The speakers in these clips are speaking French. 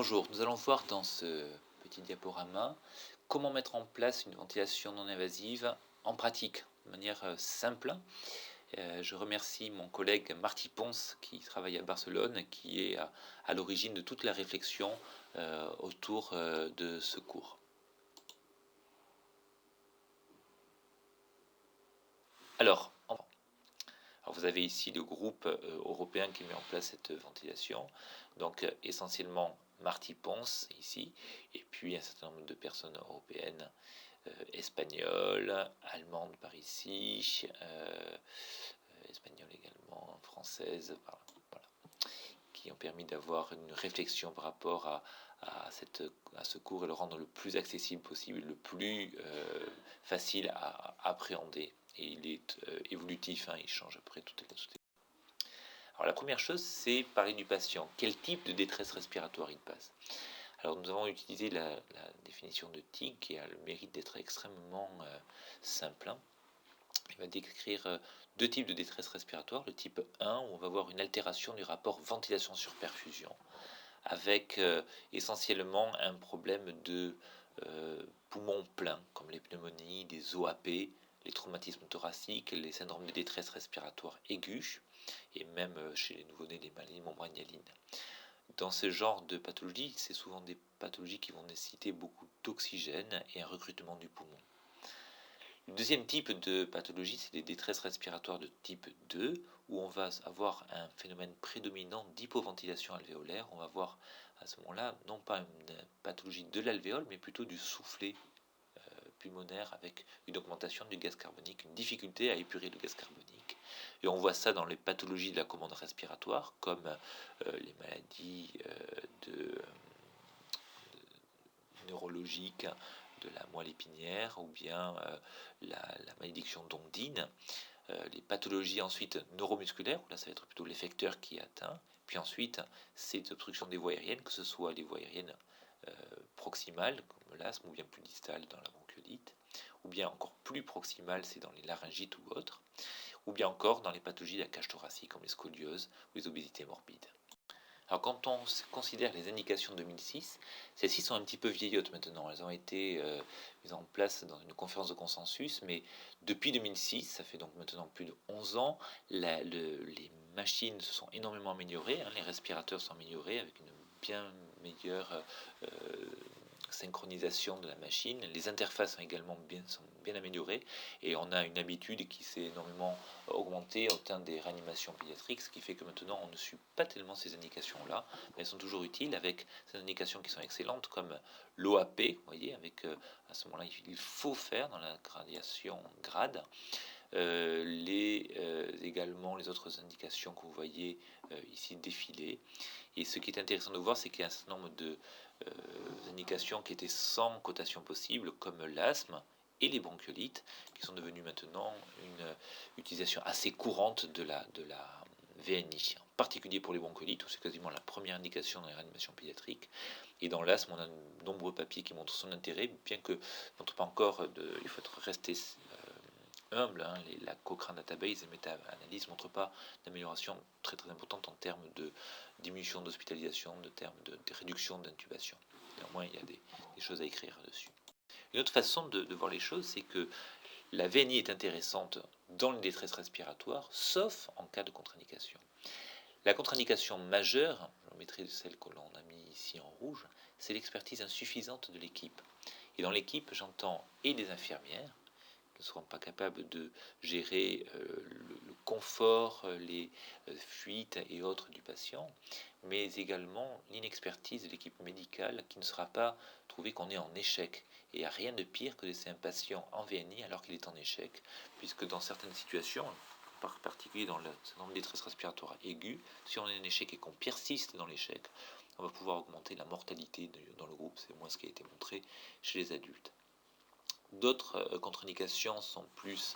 Bonjour, nous allons voir dans ce petit diaporama comment mettre en place une ventilation non invasive en pratique, de manière simple. Je remercie mon collègue Marty Ponce qui travaille à Barcelone, qui est à l'origine de toute la réflexion autour de ce cours. Alors, vous avez ici le groupe européen qui met en place cette ventilation, donc essentiellement Marty Ponce ici, et puis un certain nombre de personnes européennes, espagnoles, allemandes par ici, espagnoles également, françaises, voilà, qui ont permis d'avoir une réflexion par rapport à ce cours et le rendre le plus accessible possible, le plus facile à appréhender. Et il est évolutif, il change après toutes les. Alors la première chose, c'est parler du patient. Quel type de détresse respiratoire il passe? Alors nous avons utilisé la définition de TIG qui a le mérite d'être extrêmement simple. Il va décrire deux types de détresse respiratoire. Le type 1, où on va avoir une altération du rapport ventilation sur perfusion, avec essentiellement un problème de poumons pleins, comme les pneumonies, des OAP, les traumatismes thoraciques, les syndromes de détresse respiratoire aiguë, et même chez les nouveau-nés des maladies membranialines. Dans ce genre de pathologie, c'est souvent des pathologies qui vont nécessiter beaucoup d'oxygène et un recrutement du poumon. Le deuxième type de pathologie, c'est les détresses respiratoires de type 2, où on va avoir un phénomène prédominant d'hypoventilation alvéolaire. On va avoir à ce moment-là, non pas une pathologie de l'alvéole, mais plutôt du soufflet pulmonaire avec une augmentation du gaz carbonique, une difficulté à épurer le gaz carbonique. Et on voit ça dans les pathologies de la commande respiratoire, comme les maladies neurologiques de la moelle épinière ou bien la malédiction d'Ondine. Les pathologies ensuite neuromusculaires, où là ça va être plutôt l'effecteur qui est atteint. Puis ensuite, ces obstructions des voies aériennes, que ce soit les voies aériennes proximales, comme l'asthme, ou bien plus distales dans la bronchiolite, ou bien encore plus proximales, c'est dans les laryngites ou autres, ou bien encore dans les pathologies de la cage thoracique, comme les scolioses ou les obésités morbides. Alors quand on considère les indications de 2006, celles-ci sont un petit peu vieillottes maintenant. Elles ont été mises en place dans une conférence de consensus, mais depuis 2006, ça fait donc maintenant plus de 11 ans, les machines se sont énormément améliorées, les respirateurs sont améliorés avec une bien meilleure synchronisation de la machine. Les interfaces sont également sont bien améliorées et on a une habitude qui s'est énormément augmentée au sein des réanimations pédiatriques, ce qui fait que maintenant on ne suit pas tellement ces indications-là, mais elles sont toujours utiles avec ces indications qui sont excellentes comme l'OAP, vous voyez, avec à ce moment-là il faut faire dans la gradation grade. Également les autres indications que vous voyez ici défiler. Et ce qui est intéressant de voir, c'est qu'il y a un certain nombre de indications qui étaient sans cotation possible, comme l'asthme et les bronchiolites, qui sont devenues maintenant une utilisation assez courante de la VNI, en particulier pour les bronchiolites, où c'est quasiment la première indication dans les réanimations pédiatriques. Et dans l'asthme, on a de nombreux papiers qui montrent son intérêt, bien que montre pas encore il faut être resté humble. La Cochrane Database et méta-analyse ne montrent pas d'amélioration très très importante en termes de diminution d'hospitalisation, de termes de réduction d'intubation. Néanmoins, il y a des choses à écrire dessus. Une autre façon de voir les choses, c'est que la VNI est intéressante dans les détresses respiratoires, sauf en cas de contre-indication. La contre-indication majeure, je mettrai celle que l'on a mis ici en rouge, c'est l'expertise insuffisante de l'équipe. Et dans l'équipe, j'entends et des infirmières, ne seront pas capables de gérer le confort, les fuites et autres du patient, mais également l'inexpertise de l'équipe médicale qui ne sera pas trouvé qu'on est en échec. Et il n'y a rien de pire que de laisser un patient en VNI alors qu'il est en échec, puisque dans certaines situations, en particulier dans le syndrome de détresse respiratoire aiguë, si on est en échec et qu'on persiste dans l'échec, on va pouvoir augmenter la mortalité dans le groupe. C'est moins ce qui a été montré chez les adultes. D'autres contre-indications sont plus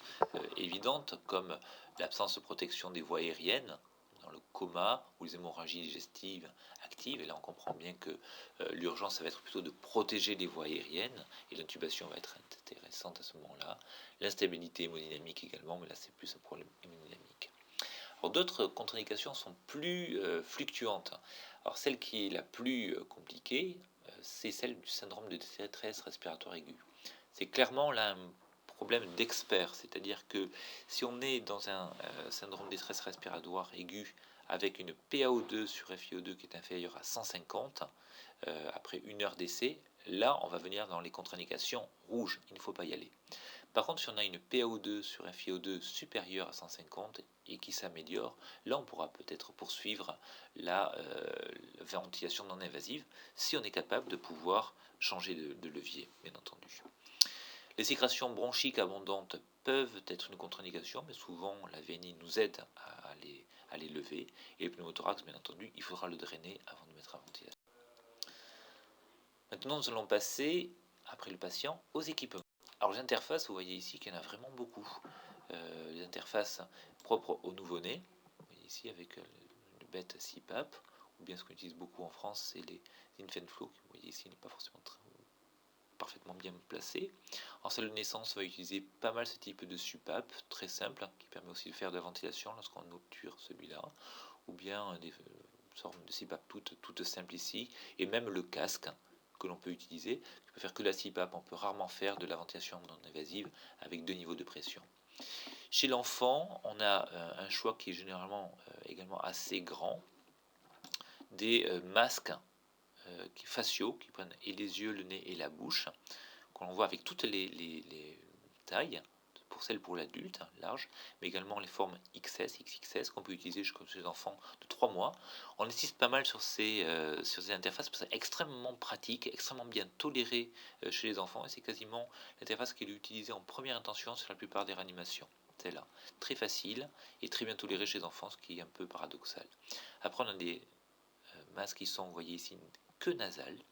évidentes, comme l'absence de protection des voies aériennes dans le coma ou les hémorragies digestives actives. Et là, on comprend bien que l'urgence, ça va être plutôt de protéger les voies aériennes, et l'intubation va être intéressante à ce moment-là. L'instabilité hémodynamique également, mais là, c'est plus un problème hémodynamique. Alors d'autres contre-indications sont plus fluctuantes. Alors celle qui est la plus compliquée, c'est celle du syndrome de détresse respiratoire aiguë. C'est clairement là un problème d'expert, c'est-à-dire que si on est dans un syndrome de détresse respiratoire aiguë avec une PaO2 sur FiO2 qui est inférieure à 150 après 1 heure d'essai, là on va venir dans les contre-indications rouges, il ne faut pas y aller. Par contre, si on a une PaO2 sur un FiO2 supérieur à 150 et qui s'améliore, là on pourra peut-être poursuivre la ventilation non invasive si on est capable de pouvoir changer de levier, bien entendu. Les sécrétions bronchiques abondantes peuvent être une contre-indication, mais souvent la VNI nous aide à les lever. Et le pneumothorax, bien entendu, il faudra le drainer avant de mettre la ventilation. Maintenant, nous allons passer, après le patient, aux équipements. Alors les interfaces, vous voyez ici qu'il y en a vraiment beaucoup. Les interfaces propres au nouveau-né, vous voyez ici avec le bête CPAP, ou bien ce qu'on utilise beaucoup en France, c'est les InfanFlow, que vous voyez ici, n'est pas forcément parfaitement bien placé. En salle de naissance, on va utiliser pas mal ce type de SUPAP, très simple, qui permet aussi de faire de la ventilation lorsqu'on obture celui-là, ou bien des formes de CPAP toutes simples ici, et même le casque que l'on peut utiliser, qui peut faire que la CPAP, on peut rarement faire de la ventilation non invasive avec 2 niveaux de pression. Chez l'enfant, on a un choix qui est généralement également assez grand, des masques faciaux qui prennent et les yeux, le nez et la bouche, qu'on voit avec toutes les tailles, pour l'adulte, large, mais également les formes XS, XXS qu'on peut utiliser chez les enfants de 3 mois. On insiste pas mal sur ces interfaces parce que c'est extrêmement pratique, extrêmement bien toléré chez les enfants et c'est quasiment l'interface qui est utilisée en première intention sur la plupart des réanimations. Celle-là, très facile et très bien tolérée chez les enfants, ce qui est un peu paradoxal. Après, on a des masques qui sont, vous voyez ici, que nasales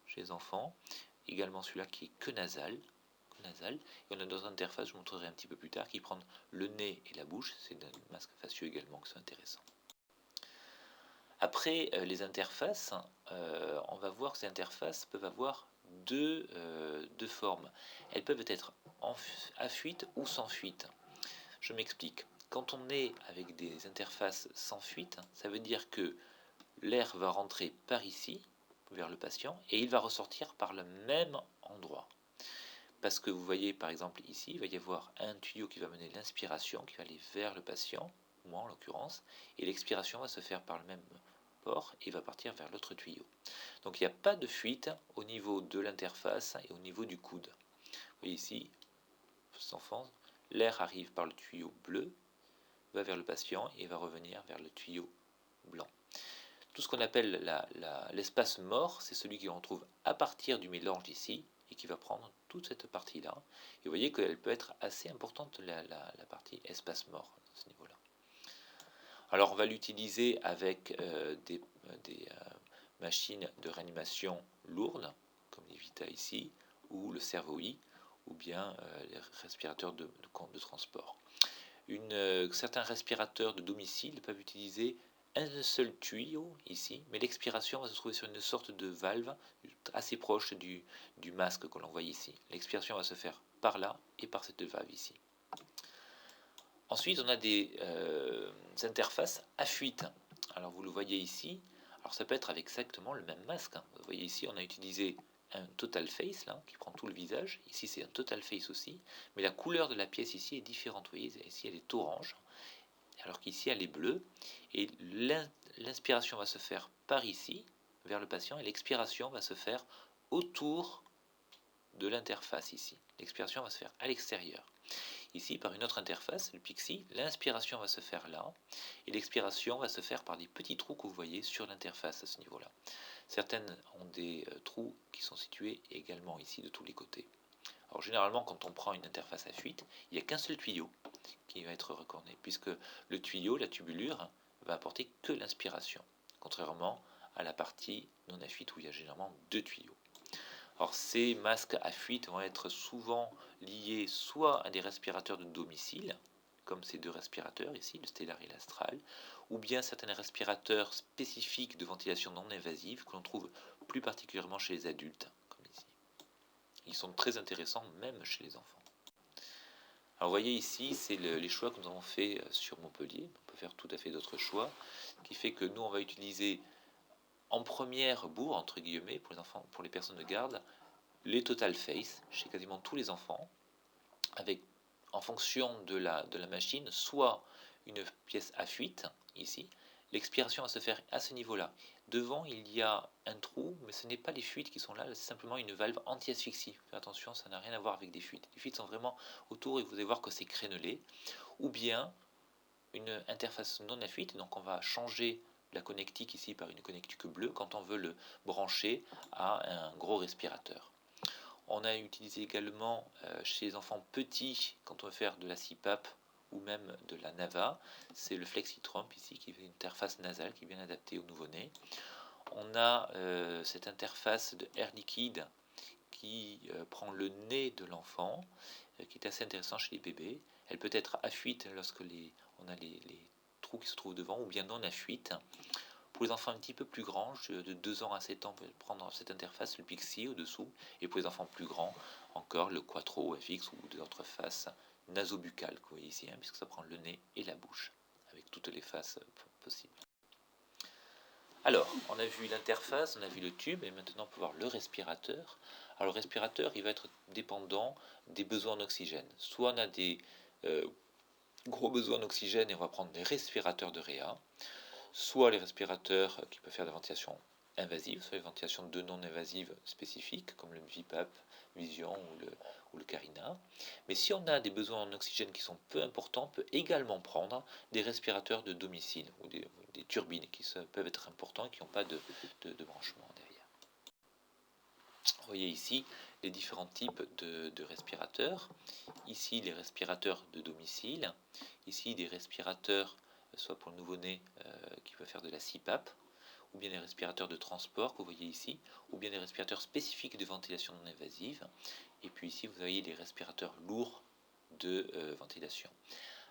chez les enfants, également celui-là qui est que nasal, et on a d'autres interfaces, je vous montrerai un petit peu plus tard, qui prennent le nez et la bouche, c'est des masques faciaux également qui sont intéressants. Après les interfaces, on va voir que ces interfaces peuvent avoir deux formes. Elles peuvent être à fuite ou sans fuite. Je m'explique. Quand on est avec des interfaces sans fuite, ça veut dire que l'air va rentrer par ici, vers le patient, et il va ressortir par le même endroit. Parce que vous voyez par exemple ici, il va y avoir un tuyau qui va mener l'inspiration, qui va aller vers le patient, moi en l'occurrence, et l'expiration va se faire par le même port et va partir vers l'autre tuyau. Donc il n'y a pas de fuite au niveau de l'interface et au niveau du coude. Vous voyez ici, cet enfant, l'air arrive par le tuyau bleu, va vers le patient et va revenir vers le tuyau blanc. Tout ce qu'on appelle l'espace mort, c'est celui qu'on trouve à partir du mélange ici, et qui va prendre toute cette partie-là. Et vous voyez qu'elle peut être assez importante, la partie espace mort, à ce niveau-là. Alors on va l'utiliser avec des machines de réanimation lourdes, comme les Vita ici, ou le Servo-i, ou bien les respirateurs de transport. Certains respirateurs de domicile peuvent utiliser un seul tuyau ici, mais l'expiration va se trouver sur une sorte de valve assez proche du masque que l'on voit ici. L'expiration va se faire par là et par cette valve ici. Ensuite, on a des interfaces à fuite. Alors vous le voyez ici, alors ça peut être avec exactement le même masque. Vous voyez ici, on a utilisé un total face là, qui prend tout le visage. Ici, c'est un total face aussi, mais la couleur de la pièce ici est différente. Vous voyez, ici, elle est orange, alors qu'ici, elle est bleue. Et l'inspiration va se faire par ici, vers le patient, et l'expiration va se faire autour de l'interface ici. L'expiration va se faire à l'extérieur. Ici, par une autre interface, le Pixie, l'inspiration va se faire là, et l'expiration va se faire par des petits trous que vous voyez sur l'interface à ce niveau-là. Certaines ont des trous qui sont situés également ici de tous les côtés. Alors généralement, quand on prend une interface à fuite, il n'y a qu'un seul tuyau qui va être recorné, puisque le tuyau, la tubulure, va apporter que l'inspiration, contrairement à la partie non à fuite où il y a généralement 2 tuyaux. Alors ces masques à fuite vont être souvent liés soit à des respirateurs de domicile, comme ces 2 respirateurs ici, le Stellar et l'Astral, ou bien certains respirateurs spécifiques de ventilation non invasive que l'on trouve plus particulièrement chez les adultes, comme ici. Ils sont très intéressants même chez les enfants. Alors vous voyez ici, c'est les choix que nous avons fait sur Montpellier. On peut faire tout à fait d'autres choix, qui fait que nous, on va utiliser en première bourre, entre guillemets, pour les enfants, pour les personnes de garde, les total face chez quasiment tous les enfants, avec en fonction de la machine, soit une pièce à fuite, ici, l'expiration va se faire à ce niveau-là. Devant, il y a un trou, mais ce n'est pas les fuites qui sont là, c'est simplement une valve anti-asphyxie. Faites attention, ça n'a rien à voir avec des fuites. Les fuites sont vraiment autour et vous allez voir que c'est crénelé. Ou bien une interface non à fuite, donc on va changer la connectique ici par une connectique bleue quand on veut le brancher à un gros respirateur. On a utilisé également chez les enfants petits, quand on veut faire de la CPAP ou même de la NAVA, c'est le FlexiTrompe ici qui est une interface nasale qui est bien adaptée au nouveau-né. On a cette interface de air liquide qui prend le nez de l'enfant, qui est assez intéressant chez les bébés. Elle peut être à fuite lorsque on a les trous qui se trouvent devant, ou bien non à fuite. Pour les enfants un petit peu plus grands, de 2 ans à 7 ans, on peut prendre cette interface, le Pixie au-dessous, et pour les enfants plus grands, encore le Quattro FX ou d'autres faces nasobuccales, que vous voyez ici, puisque ça prend le nez et la bouche, avec toutes les faces possibles. Alors, on a vu l'interface, on a vu le tube, et maintenant on peut voir le respirateur. Alors le respirateur, il va être dépendant des besoins en oxygène. Soit on a des gros besoins en oxygène et on va prendre des respirateurs de réa, soit les respirateurs qui peuvent faire de la ventilation invasive, soit les ventilations de non invasives spécifiques, comme le VIPAP, Vision ou le Carina. Mais si on a des besoins en oxygène qui sont peu importants, on peut également prendre des respirateurs de domicile ou des turbines qui peuvent être importants et qui n'ont pas de branchement derrière. Vous voyez ici les différents types de respirateurs. Ici, les respirateurs de domicile. Ici, des respirateurs, soit pour le nouveau-né qui peut faire de la CPAP, ou bien des respirateurs de transport que vous voyez ici, ou bien des respirateurs spécifiques de ventilation non invasive. Et puis ici, vous voyez les respirateurs lourds de ventilation.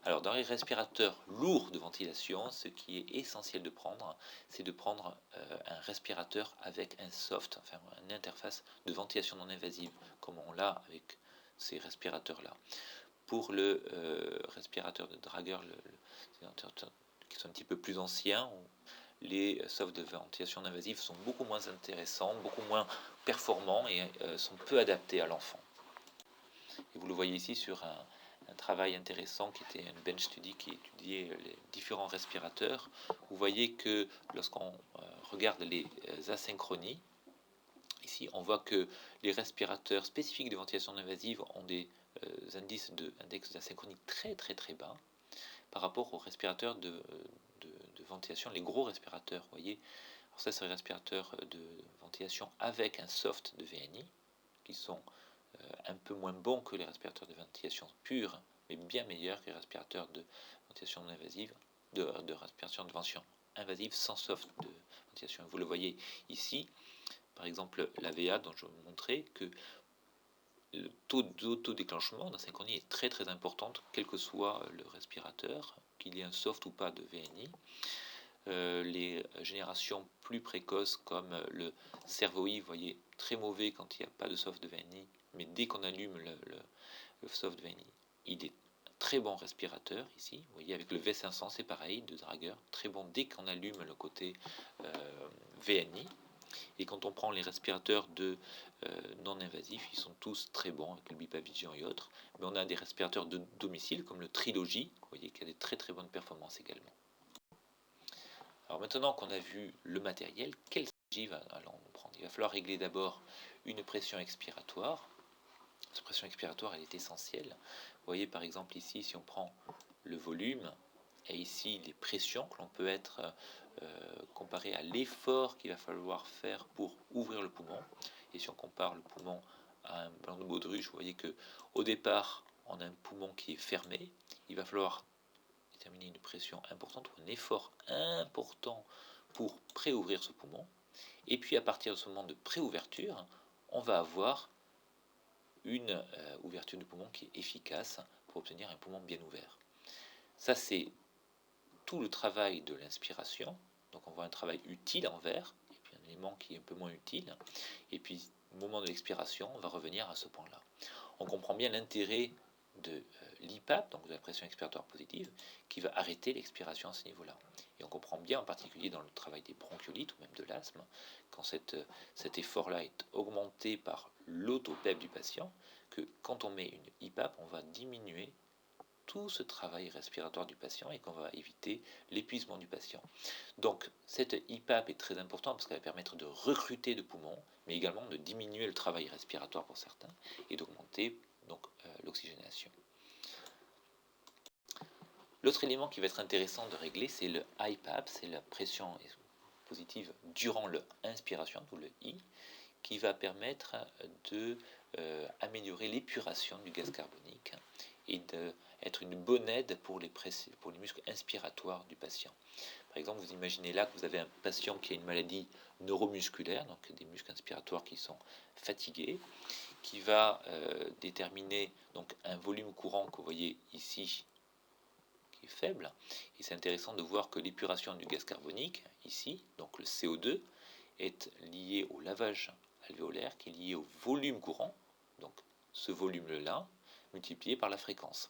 Alors, dans les respirateurs lourds de ventilation, ce qui est essentiel de prendre, c'est de prendre un respirateur avec un soft, enfin une interface de ventilation non invasive, comme on l'a avec ces respirateurs-là. Pour le respirateur de dragueur, qui sont un petit peu plus anciens, les softs de ventilation non invasive sont beaucoup moins intéressants, beaucoup moins performants et sont peu adaptés à l'enfant. Et vous le voyez ici sur un travail intéressant qui était une bench study qui étudiait les différents respirateurs. Vous voyez que lorsqu'on regarde les asynchronies, ici on voit que les respirateurs spécifiques de ventilation non invasive ont des index d'asynchronie très bas par rapport aux respirateurs de ventilation, les gros respirateurs. Vous voyez, alors ça c'est les respirateurs de ventilation avec un soft de VNI qui sont un peu moins bons que les respirateurs de ventilation pure, mais bien meilleurs que les respirateurs de ventilation non invasive, de respiration de ventilation invasive sans soft de ventilation. Vous le voyez ici, par exemple la VA dont je vais vous montrer que le taux d'autodéclenchement d'asynchronie est très important, quel que soit le respirateur, qu'il y ait un soft ou pas de VNI. Les générations plus précoces comme le Servoe, vous voyez, très mauvais quand il n'y a pas de soft de VNI, mais dès qu'on allume le soft de VNI, il est très bon respirateur ici. Vous voyez, avec le V500, c'est pareil, de dragueur, très bon dès qu'on allume le côté VNI. Et quand on prend les respirateurs de non invasifs, ils sont tous très bons avec le Bipavision et autres. Mais on a des respirateurs de domicile comme le Trilogy, vous voyez, qui a des très bonnes performances également. Alors maintenant qu'on a vu le matériel, quelle stratégie allons-nous prendre? Il va falloir régler d'abord une pression expiratoire. Cette pression expiratoire, elle est essentielle. Vous voyez par exemple ici, si on prend le volume, et ici les pressions que l'on peut être comparé à l'effort qu'il va falloir faire pour ouvrir le poumon. Et si on compare le poumon à un ballon de baudruche, vous voyez que au départ, on a un poumon qui est fermé. Il va falloir déterminer une pression importante ou un effort important pour préouvrir ce poumon. Et puis à partir de ce moment de préouverture, on va avoir une ouverture du poumon qui est efficace pour obtenir un poumon bien ouvert. Ça, c'est tout le travail de l'inspiration. Donc on voit un travail utile en vert, et puis un élément qui est un peu moins utile. Et puis au moment de l'expiration, on va revenir à ce point-là. On comprend bien l'intérêt de l'IPAP, donc de la pression expiratoire positive, qui va arrêter l'expiration à ce niveau-là. Et on comprend bien, en particulier dans le travail des bronchiolites ou même de l'asthme, quand cet effort-là est augmenté par l'autopep du patient, que quand on met une IPAP, on va diminuer tout ce travail respiratoire du patient et qu'on va éviter l'épuisement du patient. Donc cette IPAP est très importante parce qu'elle va permettre de recruter de poumons, mais également de diminuer le travail respiratoire pour certains et d'augmenter donc l'oxygénation. L'autre élément qui va être intéressant de régler, c'est le IPAP, c'est la pression positive durant l'inspiration, d'où le I, qui va permettre de améliorer l'épuration du gaz carbonique et d'être une bonne aide pour les muscles inspiratoires du patient. Par exemple, vous imaginez là que vous avez un patient qui a une maladie neuromusculaire, donc des muscles inspiratoires qui sont fatigués, qui va déterminer donc un volume courant que vous voyez ici, qui est faible. Et c'est intéressant de voir que l'épuration du gaz carbonique, ici, donc le CO2, est lié au lavage alvéolaire, qui est lié au volume courant, donc ce volume-là, multiplié par la fréquence.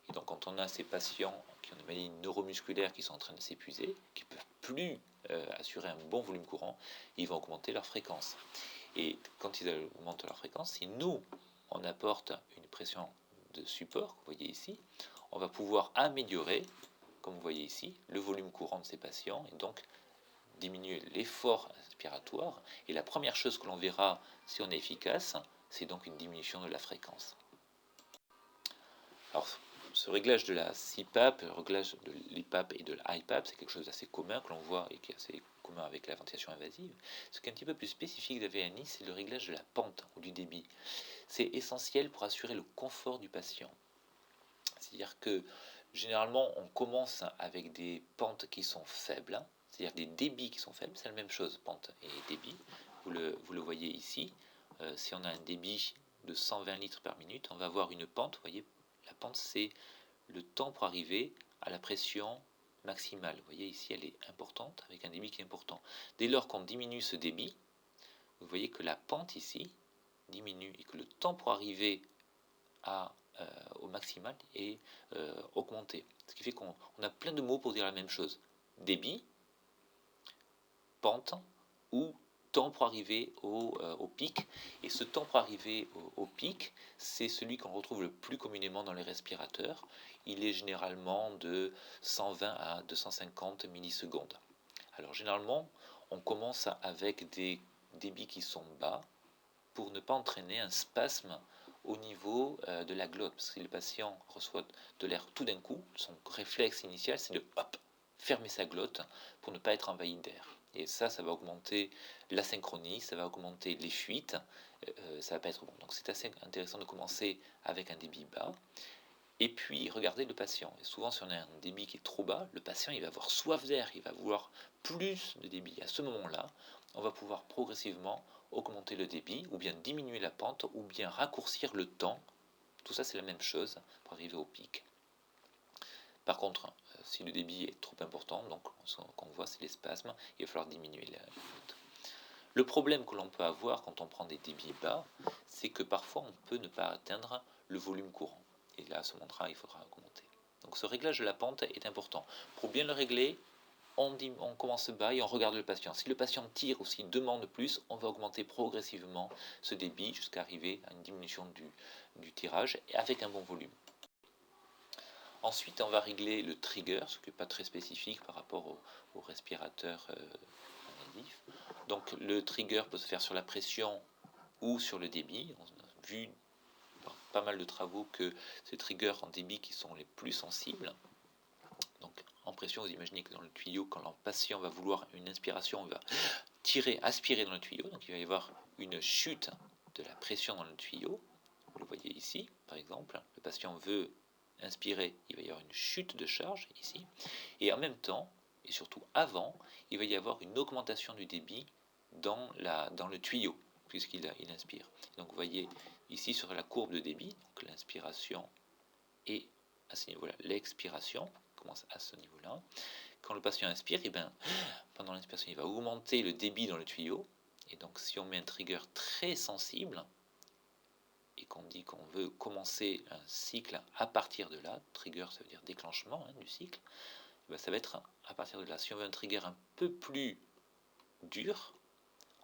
Et donc quand on a ces patients qui ont des maladies neuromusculaires qui sont en train de s'épuiser, qui ne peuvent plus assurer un bon volume courant, ils vont augmenter leur fréquence. Et quand ils augmentent leur fréquence, si nous, on apporte une pression de support, que vous voyez ici, on va pouvoir améliorer, comme vous voyez ici, le volume courant de ces patients et donc diminuer l'effort inspiratoire. Et la première chose que l'on verra si on est efficace, c'est donc une diminution de la fréquence. Alors, ce réglage de la CPAP, le réglage de l'IPAP et de l'IPAP, c'est quelque chose d'assez commun que l'on voit et qui est assez commun avec la ventilation invasive. Ce qui est un petit peu plus spécifique de la VNI, c'est le réglage de la pente ou du débit. C'est essentiel pour assurer le confort du patient. C'est-à-dire que généralement, on commence avec des pentes qui sont faibles, c'est-à-dire des débits qui sont faibles. C'est la même chose, pente et débit. Vous le voyez ici. Si on a un débit de 120 litres par minute, on va avoir une pente. Vous voyez, la pente, c'est le temps pour arriver à la pression maximale. Vous voyez ici, elle est importante, avec un débit qui est important. Dès lors qu'on diminue ce débit, vous voyez que la pente ici diminue et que le temps pour arriver au maximal est augmenté. Ce qui fait qu'on a plein de mots pour dire la même chose. Débit, pente ou temps pour arriver au pic. Et ce temps pour arriver au pic, c'est celui qu'on retrouve le plus communément dans les respirateurs. Il est généralement de 120 à 250 millisecondes. Alors généralement, on commence avec des débits qui sont bas pour ne pas entraîner un spasme au niveau de la glotte. Parce que si le patient reçoit de l'air tout d'un coup, son réflexe initial, c'est de fermer sa glotte pour ne pas être envahi d'air. Et ça va augmenter la synchronie, ça va augmenter les fuites, ça va pas être bon. Donc c'est assez intéressant de commencer avec un débit bas. Et puis regardez le patient. Et souvent, si on a un débit qui est trop bas, le patient il va avoir soif d'air, il va vouloir plus de débit. À ce moment-là, on va pouvoir progressivement augmenter le débit, ou bien diminuer la pente, ou bien raccourcir le temps. Tout ça, c'est la même chose pour arriver au pic. Par contre, si le débit est trop important, donc ce qu'on voit, c'est les spasmes, il va falloir diminuer la pente. Le problème que l'on peut avoir quand on prend des débits bas, c'est que parfois on peut ne pas atteindre le volume courant. Et là, à ce moment-là, il faudra augmenter. Donc ce réglage de la pente est important. Pour bien le régler, on commence bas et on regarde le patient. Si le patient tire ou s'il demande plus, on va augmenter progressivement ce débit jusqu'à arriver à une diminution du tirage avec un bon volume. Ensuite, on va régler le trigger, ce qui n'est pas très spécifique par rapport au respirateur invasif. Donc le trigger peut se faire sur la pression ou sur le débit. On a vu dans pas mal de travaux que ces triggers en débit qui sont les plus sensibles. Donc en pression, vous imaginez que dans le tuyau, quand le patient va vouloir une inspiration, on va aspirer dans le tuyau. Donc il va y avoir une chute de la pression dans le tuyau. Vous le voyez ici, par exemple. Le patient veut inspirer, il va y avoir une chute de charge ici. Et en même temps, et surtout avant, il va y avoir une augmentation du débit dans le tuyau, puisqu'il inspire. Donc vous voyez ici sur la courbe de débit, donc l'inspiration et à ce niveau-là, l'expiration commence à ce niveau-là. Quand le patient inspire, pendant l'inspiration, il va augmenter le débit dans le tuyau. Et donc si on met un trigger très sensible, et qu'on dit qu'on veut commencer un cycle à partir de là, trigger ça veut dire déclenchement du cycle, ben ça va être à partir de là. Si on veut un trigger un peu plus dur,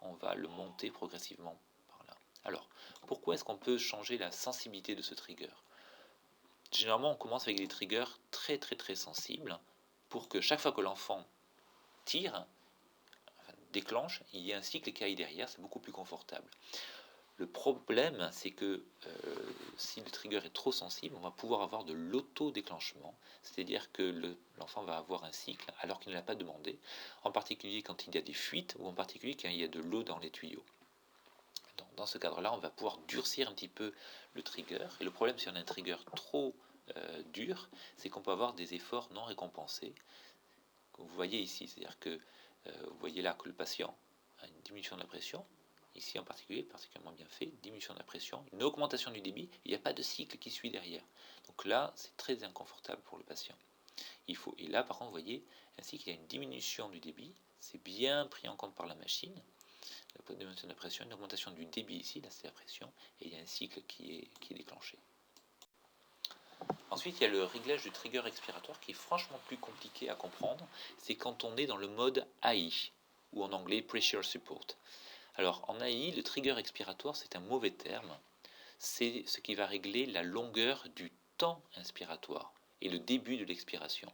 on va le monter progressivement par là. Alors, pourquoi est-ce qu'on peut changer la sensibilité de ce trigger? Généralement, on commence avec des triggers très très très sensibles pour que chaque fois que l'enfant tire, enfin, déclenche, il y ait un cycle qui aille derrière, c'est beaucoup plus confortable. Le problème, c'est que si le trigger est trop sensible, on va pouvoir avoir de l'auto-déclenchement, c'est-à-dire que l'enfant va avoir un cycle alors qu'il ne l'a pas demandé, en particulier quand il y a des fuites ou en particulier quand il y a de l'eau dans les tuyaux. Dans ce cadre-là, on va pouvoir durcir un petit peu le trigger. Et le problème, si on a un trigger trop dur, c'est qu'on peut avoir des efforts non récompensés. Vous voyez ici, c'est-à-dire que vous voyez là que le patient a une diminution de la pression, ici en particulier, particulièrement bien fait, diminution de la pression, une augmentation du débit, il n'y a pas de cycle qui suit derrière. Donc là, c'est très inconfortable pour le patient. Et là, par contre, vous voyez, ainsi qu'il y a une diminution du débit, c'est bien pris en compte par la machine, la diminution de la pression, une augmentation du débit ici, là c'est la pression, et il y a un cycle qui est déclenché. Ensuite, il y a le réglage du trigger expiratoire qui est franchement plus compliqué à comprendre. C'est quand on est dans le mode AI, ou en anglais Pressure Support. Alors, en AI, le trigger expiratoire, c'est un mauvais terme. C'est ce qui va régler la longueur du temps inspiratoire et le début de l'expiration.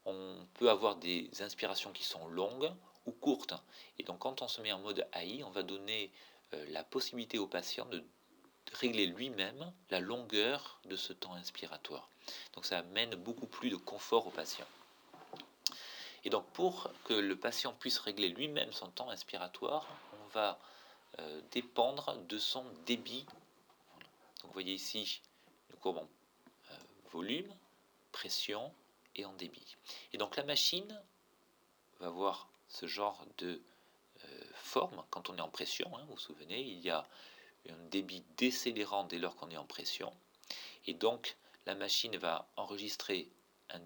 On peut avoir des inspirations qui sont longues ou courtes. Et donc, quand on se met en mode AI, on va donner la possibilité au patient de régler lui-même la longueur de ce temps inspiratoire. Donc ça amène beaucoup plus de confort au patient. Et donc pour que le patient puisse régler lui-même son temps inspiratoire, on va dépendre de son débit. Donc vous voyez ici, nous courbons volume, pression et en débit. Et donc la machine va avoir ce genre de forme quand on est en pression. Vous vous souvenez, il y a un débit décélérant dès lors qu'on est en pression. Et donc, la machine va enregistrer un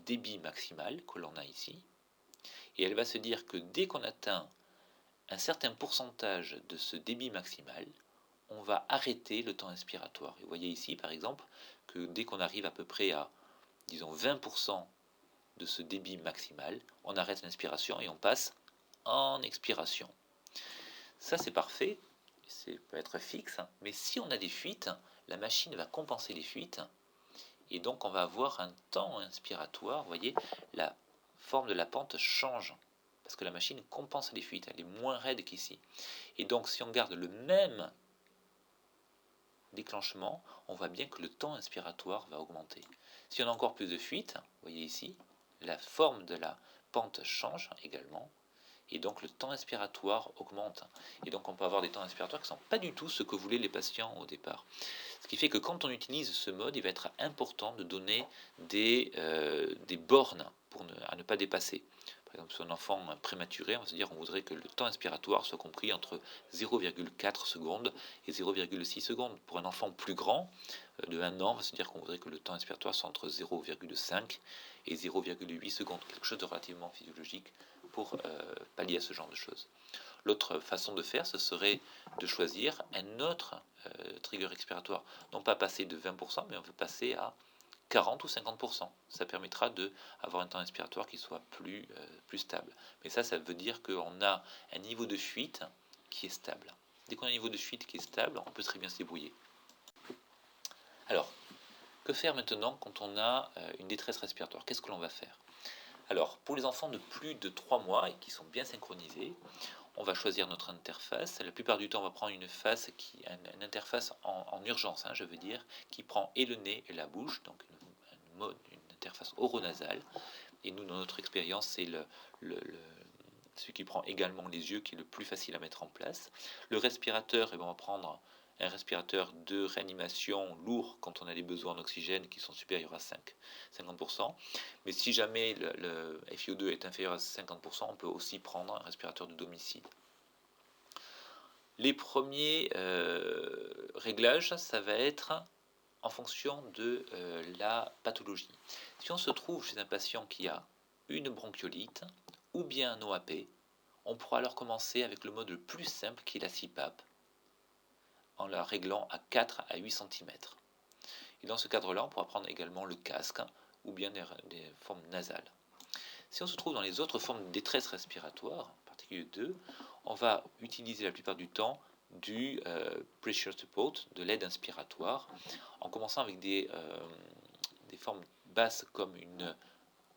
débit maximal que l'on a ici. Et elle va se dire que dès qu'on atteint un certain pourcentage de ce débit maximal, on va arrêter le temps inspiratoire. Et vous voyez ici, par exemple, que dès qu'on arrive à peu près à, disons, 20% de ce débit maximal, on arrête l'inspiration et on passe en expiration. Ça, c'est parfait. Ça peut être fixe, mais si on a des fuites, la machine va compenser les fuites et donc on va avoir un temps inspiratoire. Vous voyez, la forme de la pente change parce que la machine compense les fuites, elle est moins raide qu'ici. Et donc si on garde le même déclenchement, on voit bien que le temps inspiratoire va augmenter. Si on a encore plus de fuites, vous voyez ici, la forme de la pente change également. Et donc le temps inspiratoire augmente. Et donc on peut avoir des temps inspiratoires qui ne sont pas du tout ce que voulaient les patients au départ. Ce qui fait que quand on utilise ce mode, il va être important de donner des bornes à ne pas dépasser. Par exemple, sur un enfant prématuré, on va se dire qu'on voudrait que le temps inspiratoire soit compris entre 0,4 secondes et 0,6 secondes. Pour un enfant plus grand, de 1 an, on va se dire qu'on voudrait que le temps inspiratoire soit entre 0,5 et 0,8 secondes, quelque chose de relativement physiologique pour pallier à ce genre de choses. L'autre façon de faire, ce serait de choisir un autre trigger expiratoire. Non pas passer de 20%, mais on veut passer à 40 ou 50%. Ça permettra d'avoir un temps inspiratoire qui soit plus stable. Mais ça veut dire qu'on a un niveau de fuite qui est stable. Dès qu'on a un niveau de fuite qui est stable, on peut très bien se débrouiller. Alors, que faire maintenant quand on a une détresse respiratoire? Qu'est-ce que l'on va faire? Alors, pour les enfants de plus de 3 mois et qui sont bien synchronisés, on va choisir notre interface. La plupart du temps, on va prendre une interface en urgence, je veux dire, qui prend et le nez et la bouche, donc une interface oronasale. Et nous, dans notre expérience, c'est celui qui prend également les yeux qui est le plus facile à mettre en place. Le respirateur, on va prendre un respirateur de réanimation lourd quand on a des besoins en oxygène qui sont supérieurs à 50%. Mais si jamais le FiO2 est inférieur à 50%, on peut aussi prendre un respirateur de domicile. Les premiers réglages, ça va être en fonction de la pathologie. Si on se trouve chez un patient qui a une bronchiolite ou bien un OAP, on pourra alors commencer avec le mode le plus simple qui est la CPAP, en la réglant à 4 à 8 cm. Et dans ce cadre-là, on pourra prendre également le casque ou bien des formes nasales. Si on se trouve dans les autres formes de détresse respiratoire, en particulier 2, on va utiliser la plupart du temps du pressure support, de l'aide inspiratoire, en commençant avec des formes basses comme une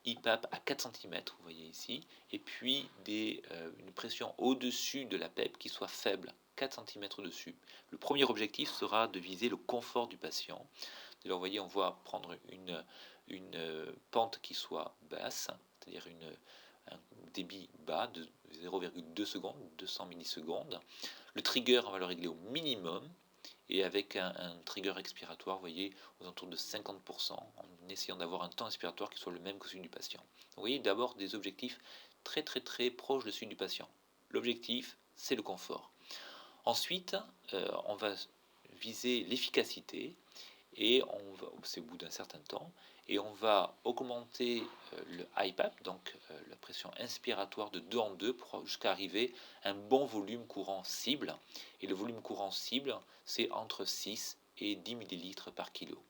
IPAP à 4 cm, vous voyez ici, et puis une pression au-dessus de la PEP qui soit faible, 4 cm au-dessus. Le premier objectif sera de viser le confort du patient. Alors, vous voyez, on va prendre une pente qui soit basse, c'est-à-dire un débit bas de 0,2 secondes, 200 millisecondes. Le trigger, on va le régler au minimum, et avec un trigger expiratoire, vous voyez, aux alentours de 50%, en essayant d'avoir un temps expiratoire qui soit le même que celui du patient. Vous voyez, d'abord des objectifs très très très proches de celui du patient. L'objectif, c'est le confort. Ensuite, on va viser l'efficacité, et c'est au bout d'un certain temps, et on va augmenter le IPAP, donc la pression inspiratoire de 2 en 2 jusqu'à arriver à un bon volume courant cible. Et le volume courant cible, c'est entre 6 et 10 ml par kilo.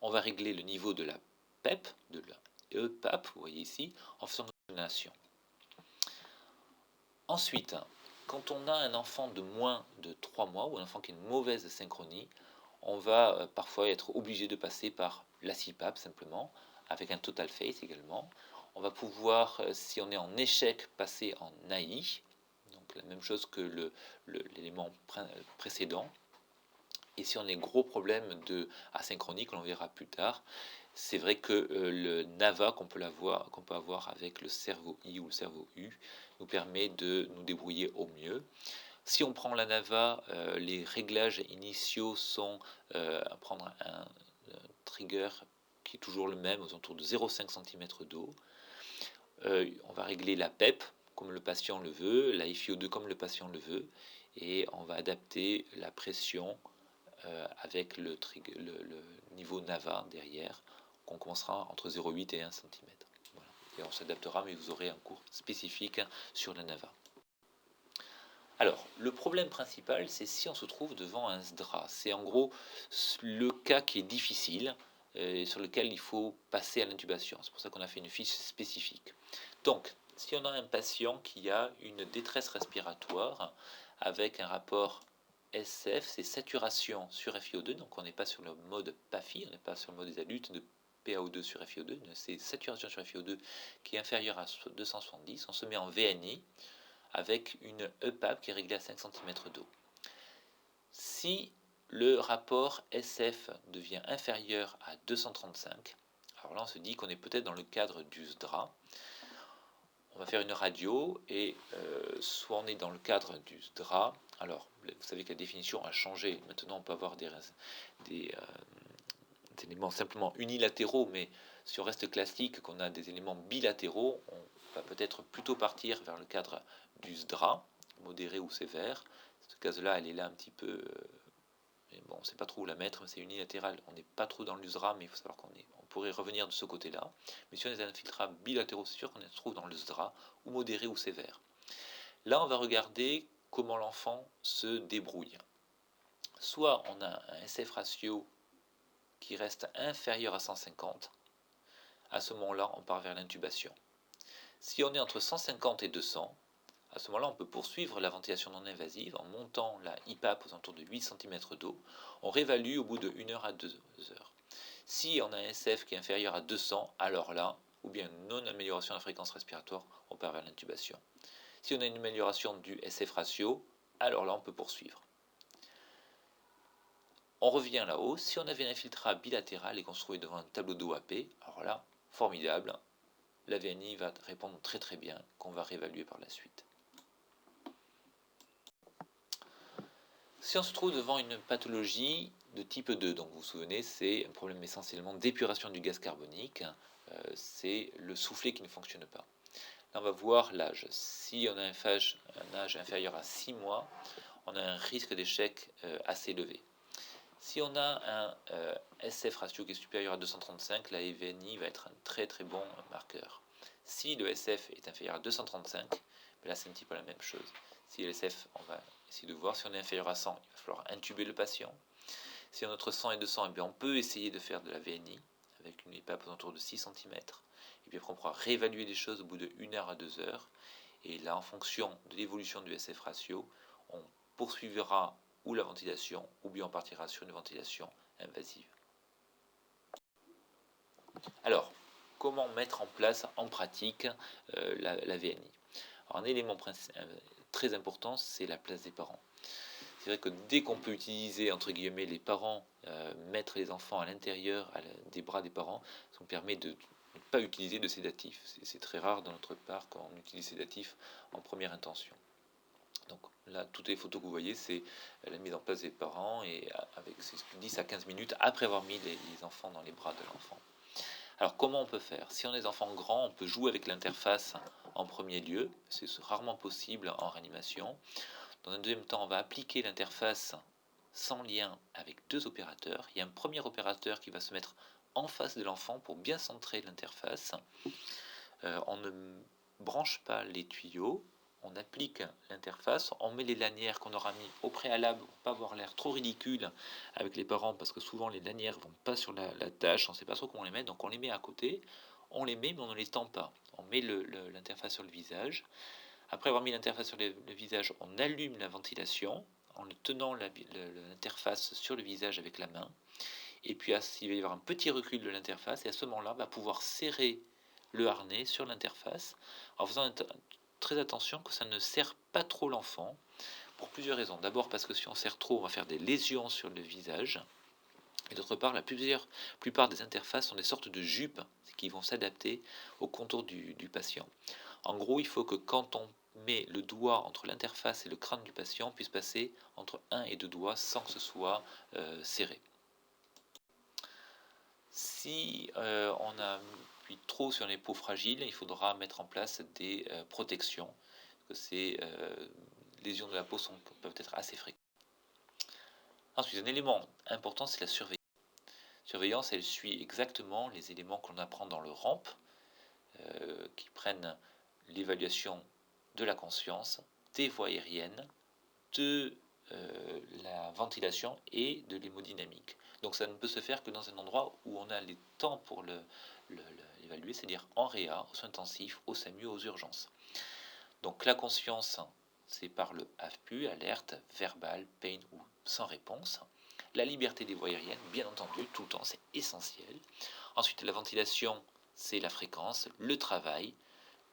On va régler le niveau de la PEP, de la EPAP, vous voyez ici, en faisant une donation. Ensuite, quand on a un enfant de moins de 3 mois ou un enfant qui a une mauvaise synchronie, on va parfois être obligé de passer par la CPAP simplement, avec un total face également. On va pouvoir, si on est en échec, passer en AI, donc la même chose que l'élément précédent. Et si on a des gros problèmes de asynchronie, que l'on verra plus tard, c'est vrai que le NAVA qu'on peut avoir avec le cerveau I ou le cerveau U nous permet de nous débrouiller au mieux. Si on prend la NAVA, les réglages initiaux sont à prendre un trigger qui est toujours le même, aux alentours de 0,5 cm d'eau. On va régler la PEP comme le patient le veut, la FiO2 comme le patient le veut, et on va adapter la pression avec le niveau NAVA derrière, qu'on commencera entre 0,8 et 1 cm. Voilà. Et on s'adaptera, mais vous aurez un cours spécifique sur la NAVA. Alors, le problème principal, c'est si on se trouve devant un SDRA. C'est en gros le cas qui est difficile, sur lequel il faut passer à l'intubation. C'est pour ça qu'on a fait une fiche spécifique. Donc, si on a un patient qui a une détresse respiratoire avec un rapport SF, c'est saturation sur FiO2, donc on n'est pas sur le mode PAFI, on n'est pas sur le mode des adultes de PaO2 sur FiO2, c'est saturation sur FiO2 qui est inférieure à 270, on se met en VNI, avec une EPAP qui est réglée à 5 cm d'eau. Si le rapport SF devient inférieur à 235, alors là on se dit qu'on est peut-être dans le cadre du SDRA. On va faire une radio et soit on est dans le cadre du SDRA. Alors vous savez que la définition a changé. Maintenant on peut avoir des éléments simplement unilatéraux, mais si on reste classique, qu'on a des éléments bilatéraux, on va peut-être plutôt partir vers le cadre du SDRA, modéré ou sévère. Cette case-là, elle est là un petit peu... mais bon, on ne sait pas trop où la mettre, c'est unilatéral. On n'est pas trop dans le SDRA, mais il faut savoir on pourrait revenir de ce côté-là. Mais si on est infiltrats bilatéraux, c'est sûr qu'on se trouve dans le SDRA, ou modéré ou sévère. Là, on va regarder comment l'enfant se débrouille. Soit on a un SF ratio qui reste inférieur à 150, à ce moment-là, on part vers l'intubation. Si on est entre 150 et 200, à ce moment-là, on peut poursuivre la ventilation non invasive en montant la IPAP aux alentours de 8 cm d'eau. On réévalue au bout de 1 heure à 2 heures. Si on a un SF qui est inférieur à 200, alors là, ou bien une non-amélioration de la fréquence respiratoire, on part vers l'intubation. Si on a une amélioration du SF ratio, alors là, on peut poursuivre. On revient là-haut. Si on avait un infiltrat bilatéral et qu'on se trouvait devant un tableau d'OAP, alors là, formidable, la VNI va répondre très très bien, qu'on va réévaluer par la suite. Si on se trouve devant une pathologie de type 2, donc vous vous souvenez, c'est un problème essentiellement d'épuration du gaz carbonique, c'est le soufflet qui ne fonctionne pas. Là, on va voir l'âge. Si on a un âge inférieur à 6 mois, on a un risque d'échec assez élevé. Si on a un SF ratio qui est supérieur à 235, la VNI va être un très très bon marqueur. Si le SF est inférieur à 235, là c'est un petit peu la même chose. Si LSF, on va essayer de voir. Si on est inférieur à 100, il va falloir intuber le patient. Si notre sang est de 100, eh bien on peut essayer de faire de la VNI avec une EPAP autour de 6 cm. Et puis après, on pourra réévaluer les choses au bout de 1 heure à 2 heures. Et là, en fonction de l'évolution du SF ratio, on poursuivra ou la ventilation, ou bien on partira sur une ventilation invasive. Alors, comment mettre en place en pratique la VNI? Alors, un élément très important, c'est la place des parents. C'est vrai que dès qu'on peut utiliser, entre guillemets, les parents, mettre les enfants à l'intérieur des bras des parents, ça nous permet de ne pas utiliser de sédatifs. C'est très rare dans notre part quand on utilise sédatifs en première intention. Donc là, toutes les photos que vous voyez, c'est la mise en place des parents et avec 10 à 15 minutes après avoir mis les enfants dans les bras de l'enfant. Alors comment on peut faire? Si on est des enfants grands, on peut jouer avec l'interface en premier lieu. C'est rarement possible en réanimation. Dans un deuxième temps, on va appliquer l'interface sans lien avec 2 opérateurs. Il y a un premier opérateur qui va se mettre en face de l'enfant pour bien centrer l'interface. On ne branche pas les tuyaux, on applique l'interface, on met les lanières qu'on aura mis au préalable pour ne pas avoir l'air trop ridicule avec les parents, parce que souvent les lanières vont pas sur la tâche, on ne sait pas trop comment les mettre, donc on les met à côté, on les met mais on ne les tend pas. On met l'interface sur le visage. Après avoir mis l'interface sur le visage, on allume la ventilation en tenant l'interface sur le visage avec la main. Et puis il va y avoir un petit recul de l'interface, et à ce moment-là, on va pouvoir serrer le harnais sur l'interface en faisant très attention que ça ne serre pas trop l'enfant, pour plusieurs raisons. D'abord parce que si on serre trop, on va faire des lésions sur le visage. Et d'autre part, la plupart des interfaces sont des sortes de jupes qui vont s'adapter au contour du patient. En gros, il faut que quand on met le doigt entre l'interface et le crâne du patient, on puisse passer entre 1 et 2 doigts sans que ce soit serré. Si on appuie trop sur les peaux fragiles, il faudra mettre en place des protections, parce que ces lésions de la peau peuvent être assez fréquentes. Ensuite, un élément important, c'est la surveillance. La surveillance, elle suit exactement les éléments qu'on apprend dans le RAMP, qui prennent l'évaluation de la conscience, des voies aériennes, de la ventilation et de l'hémodynamique. Donc ça ne peut se faire que dans un endroit où on a les temps pour l'évaluer, c'est-à-dire en réa, aux soins intensifs, au SAMU, aux urgences. Donc la conscience, c'est par le AFPU, alerte, verbal, pain ou sans réponse. La liberté des voies aériennes, bien entendu, tout le temps, c'est essentiel. Ensuite, la ventilation, c'est la fréquence, le travail,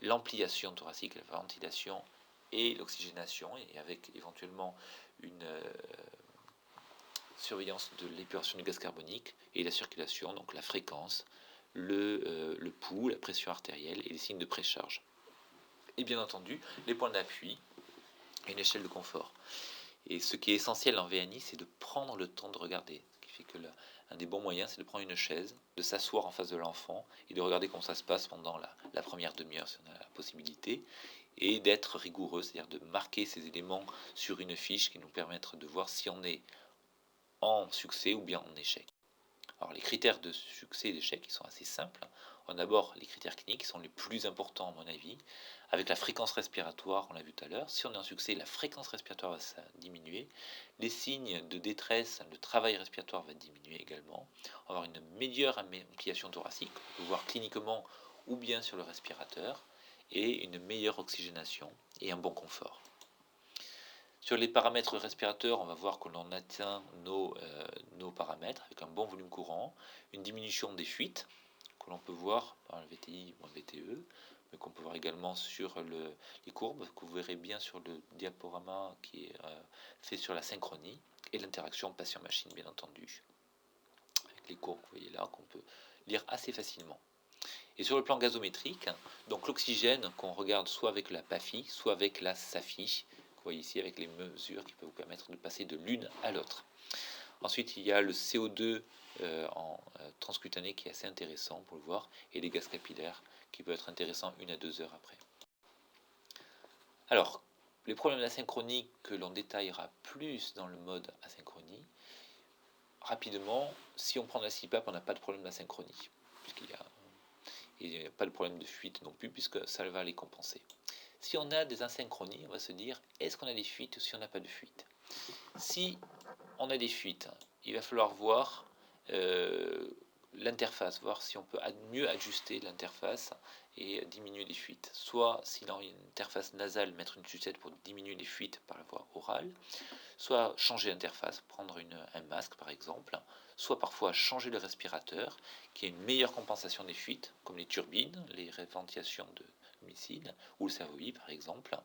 l'ampliation thoracique, la ventilation et l'oxygénation, et avec éventuellement une surveillance de l'épuration du gaz carbonique et la circulation, donc la fréquence, le pouls, la pression artérielle et les signes de précharge. Et bien entendu, les points d'appui et une échelle de confort. Et ce qui est essentiel en VNI, c'est de prendre le temps de regarder. Ce qui fait que un des bons moyens, c'est de prendre une chaise, de s'asseoir en face de l'enfant et de regarder comment ça se passe pendant la première demi-heure, si on a la possibilité, et d'être rigoureux, c'est-à-dire de marquer ces éléments sur une fiche qui nous permettent de voir si on est en succès ou bien en échec. Alors les critères de succès et d'échec, ils sont assez simples. On a d'abord les critères cliniques qui sont les plus importants à mon avis, avec la fréquence respiratoire, on l'a vu tout à l'heure. Si on est en succès, la fréquence respiratoire va diminuer. Les signes de détresse, le travail respiratoire va diminuer également. On va avoir une meilleure ampliation thoracique, on peut voir cliniquement ou bien sur le respirateur, et une meilleure oxygénation et un bon confort. Sur les paramètres respirateurs, on va voir que l'on atteint nos paramètres avec un bon volume courant, une diminution des fuites, que l'on peut voir dans le VTI ou le VTE, mais qu'on peut voir également sur les courbes, que vous verrez bien sur le diaporama qui est fait sur la synchronie, et l'interaction patient-machine, bien entendu, avec les courbes que vous voyez là, qu'on peut lire assez facilement. Et sur le plan gazométrique, donc l'oxygène qu'on regarde soit avec la PAFI, soit avec la SAFI, vous voyez ici avec les mesures qui peuvent vous permettre de passer de l'une à l'autre. Ensuite, il y a le CO2 en transcutané qui est assez intéressant pour le voir, et les gaz capillaires qui peuvent être intéressants 1 à 2 heures après. Alors, les problèmes d'asynchronie que l'on détaillera plus dans le mode asynchronie, rapidement, si on prend la CPAP, on n'a pas de problème d'asynchronie, puisqu'il n'y a pas de problème de fuite non plus, puisque ça va les compenser. Si on a des asynchronies, on va se dire, est-ce qu'on a des fuites ou si on n'a pas de fuites? Si on a des fuites, il va falloir voir l'interface, voir si on peut mieux ajuster l'interface et diminuer les fuites. Soit, s'il a une interface nasale, mettre une sucette pour diminuer les fuites par la voie orale, soit changer l'interface, prendre un masque par exemple, soit parfois changer le respirateur, qui a une meilleure compensation des fuites, comme les turbines, les ventilations de missiles, ou le cerveau-I par exemple.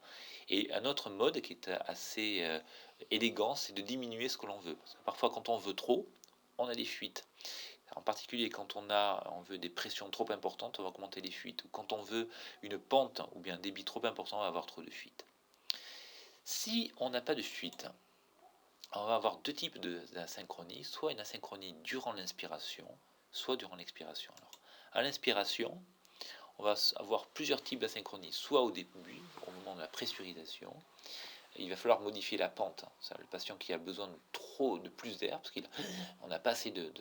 Et un autre mode qui est assez élégant, c'est de diminuer ce que l'on veut. Parce que parfois quand on veut trop, on a des fuites. En particulier quand on veut des pressions trop importantes, on va augmenter les fuites. Ou quand on veut une pente ou bien un débit trop important, on va avoir trop de fuites. Si on n'a pas de fuite, on va avoir deux types d'asynchronie, soit une asynchronie durant l'inspiration, soit durant l'expiration. Alors, à l'inspiration, on va avoir plusieurs types d'asynchronie, soit au début, au moment de la pressurisation, il va falloir modifier la pente. C'est le patient qui a besoin de plus d'air, parce qu'on n'a pas assez de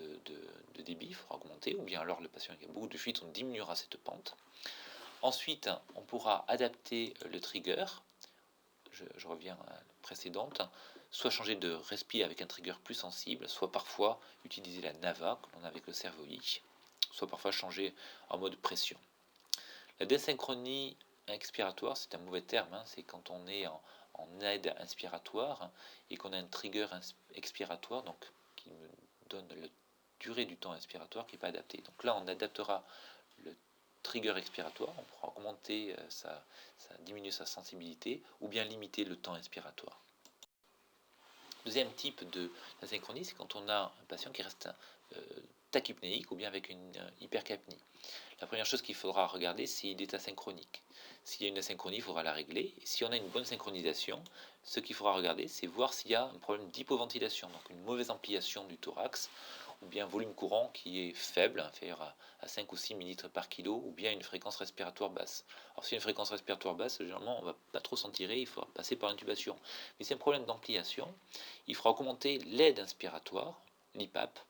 débit, il faudra augmenter, ou bien alors le patient qui a beaucoup de fuite, on diminuera cette pente. Ensuite, on pourra adapter le trigger, je reviens à la précédente, soit changer de respi avec un trigger plus sensible, soit parfois utiliser la NAVA, que l'on a avec le cerveau-I, soit parfois changer en mode pression. La désynchronie expiratoire, c'est un mauvais terme, hein, c'est quand on est en aide inspiratoire et qu'on a un trigger expiratoire, donc qui me donne la durée du temps inspiratoire qui n'est pas adapté. Donc là, on adaptera le trigger expiratoire, on pourra augmenter diminuer sa sensibilité ou bien limiter le temps inspiratoire. Deuxième type d'asynchronie, c'est quand on a un patient qui reste tachypnéique ou bien avec une hypercapnie. La première chose qu'il faudra regarder, c'est s'il est asynchronique. S'il y a une asynchronie, il faudra la régler. Et si on a une bonne synchronisation, ce qu'il faudra regarder, c'est voir s'il y a un problème d'hypoventilation, donc une mauvaise ampliation du thorax, ou bien un volume courant qui est faible, inférieur à 5 ou 6 ml par kilo, ou bien une fréquence respiratoire basse. Alors si y a une fréquence respiratoire basse, généralement on ne va pas trop s'en tirer, il faudra passer par l'intubation. Mais si c'est un problème d'ampliation, il faudra augmenter l'aide inspiratoire, l'IPAP.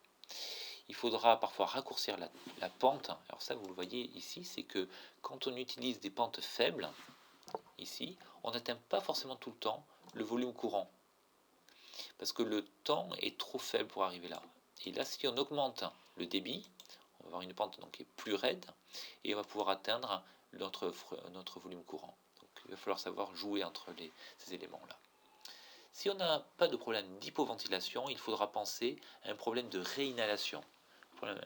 Il faudra parfois raccourcir la pente. Alors ça, vous le voyez ici, c'est que quand on utilise des pentes faibles, ici, on n'atteint pas forcément tout le temps le volume courant. Parce que le temps est trop faible pour arriver là. Et là, si on augmente le débit, on va avoir une pente donc, qui est plus raide, et on va pouvoir atteindre notre volume courant. Donc il va falloir savoir jouer entre ces éléments-là. Si on n'a pas de problème d'hypoventilation, il faudra penser à un problème de réinhalation. Problème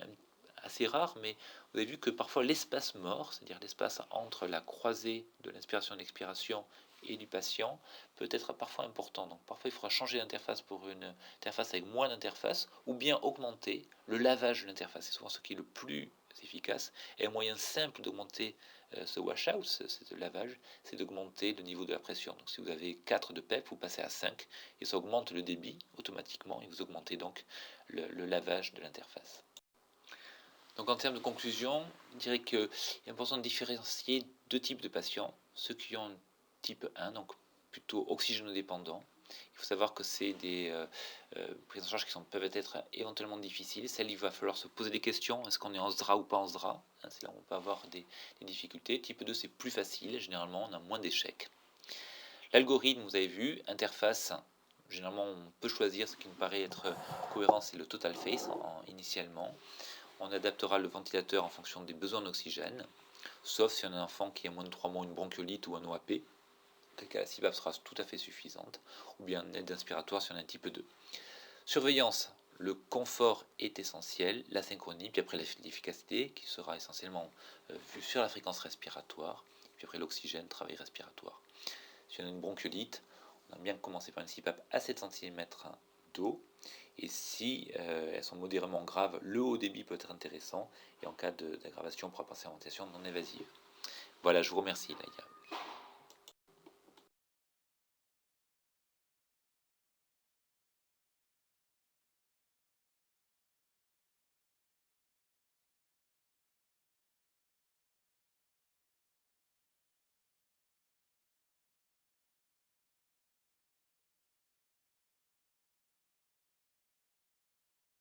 assez rare, mais vous avez vu que parfois l'espace mort, c'est-à-dire l'espace entre la croisée de l'inspiration et l'expiration et du patient, peut être parfois important. Donc parfois il faudra changer d'interface pour une interface avec moins d'interface, ou bien augmenter le lavage de l'interface. C'est souvent ce qui est le plus efficace. Et un moyen simple d'augmenter ce washout, ce lavage, c'est d'augmenter le niveau de la pression. Donc si vous avez 4 de PEP, vous passez à 5 et ça augmente le débit automatiquement et vous augmentez donc le lavage de l'interface. Donc en termes de conclusion, je dirais qu'il est important de différencier deux types de patients. Ceux qui ont type 1, donc plutôt oxygénodépendants. Il faut savoir que c'est des prises en charge qui peuvent être éventuellement difficiles. Celles, il va falloir se poser des questions. Est-ce qu'on est en SDRA ou pas en SDRA? C'est là où on peut avoir des difficultés. Type 2, c'est plus facile. Généralement, on a moins d'échecs. L'algorithme, vous avez vu, interface. Généralement, on peut choisir ce qui nous paraît être cohérent, c'est le total face initialement. On adaptera le ventilateur en fonction des besoins d'oxygène, sauf si on a un enfant qui a moins de 3 mois, une bronchiolite ou un OAP. Tel cas, la CPAP sera tout à fait suffisante, ou bien une aide inspiratoire si on a un type 2. Surveillance, le confort est essentiel, la synchronie, puis après l'efficacité qui sera essentiellement vue sur la fréquence respiratoire, puis après l'oxygène, travail respiratoire. Si on a une bronchiolite, on a bien commencé par une CPAP à 7 cm d'eau, et si elles sont modérément graves, le haut débit peut être intéressant, et en cas d'aggravation, on pourra passer à une ventilation non invasive. Voilà, je vous remercie, Laïa.